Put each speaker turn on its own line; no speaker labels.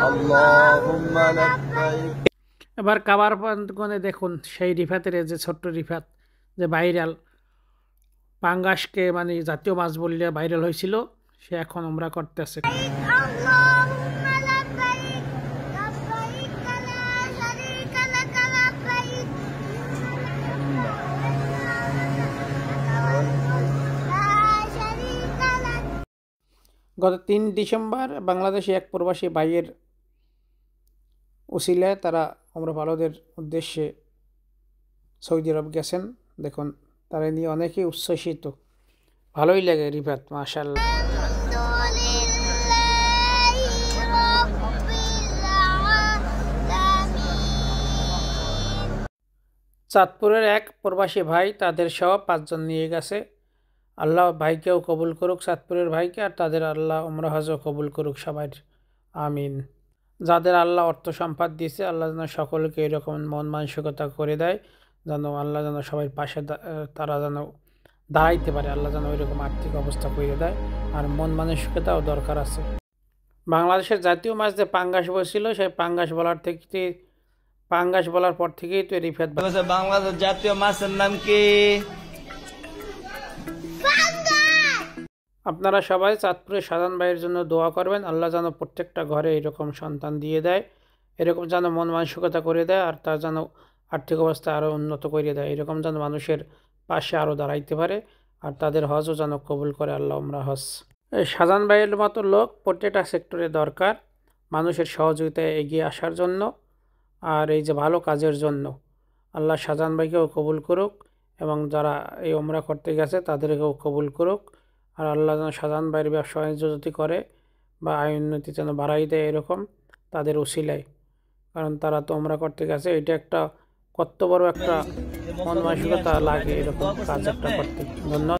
আল্লাহুম্মা লাব্বাইক।
এবার কাবার প্রাঙ্গণে দেখুন সেই রিফাতের যে ছোট্ট রিফাত যে ভাইরাল পাঙ্গাসকে মানে জাতীয় মাছ বললে ভাইরাল হয়েছিল, সে এখন উমরা করতেছে। গত 3 ডিসেম্বর বাংলাদেশে এক প্রবাসী ভাইয়ের উসিলায় তারা উমরা পালনের উদ্দেশ্যে সৌদি আরব গেছেন। দেখুন তারা নিয়ে অনেকেই উচ্ছ্বসিত, ভালোই লাগে রিফাত, মাশাআল্লাহ। চাঁদপুরের এক প্রবাসী ভাই তাদের সহ 5 জন নিয়ে গেছে। আল্লাহ ভাইকেও কবুল করুক, চাঁদপুরের ভাইকে, আর তাদের আল্লাহ উমরা হজও কবুল করুক সবাই, আমিন। যাদের আল্লাহ অর্থ সম্পদ দিয়েছে, আল্লাহ যেন সকলকে এরকম মন মানসিকতা করে দেয়, যেন আল্লাহ যেন সবাই পাশে তারা যেন দাঁড়াইতে পারে, আল্লাহ যেন ওইরকম আর্থিক অবস্থা করে দেয়। আর মন মানসিকতাও দরকার আছে। বাংলাদেশের জাতীয় মাছ যে পাঙ্গাস বলছিল, সেই পাঙ্গাস বলার পর থেকেই তো রিফাত।
বাংলাদেশের জাতীয় মাছের নাম কি?
আপনারা সবাই চাঁদপুরের সাধারণ ভাইয়ের জন্য দোয়া করবেন, আল্লাহ যেন প্রত্যেকটা ঘরে এরকম সন্তান দিয়ে দেয়, এরকম যেন মন মানসিকতা করে দেয়, আর তার যেন আর্থিক অবস্থা আরও উন্নত করে দেয়, এরকম যেন মানুষের পাশে আরও দাঁড়াইতে পারে, আর তাদের হজও যেন কবুল করে আল্লাহ উমরা হজ। এই শাহজাহান ভাইয়ের মতো লোক প্রত্যেকটা সেক্টরে দরকার, মানুষের সহযোগিতায় এগিয়ে আসার জন্য আর এই যে ভালো কাজের জন্য। আল্লাহ শাহজাহান ভাইকেও কবুল করুক এবং যারা এই উমরা করতে গেছে তাদেরকেও কবুল করুক। আর আল্লাহ যেন শাহজাহান ভাইয়ের ব্যবসা বাণিজ্য যদি করে বা আয় উন্নতি যেন বাড়াই দেয় এরকম তাদের উসিলায়, কারণ তারা তো উমরা করতে গেছে। এটা একটা কত বড় একটা মন মানসিকতা লাগে এরকম কাজ একটা করতে। ধন্যবাদ।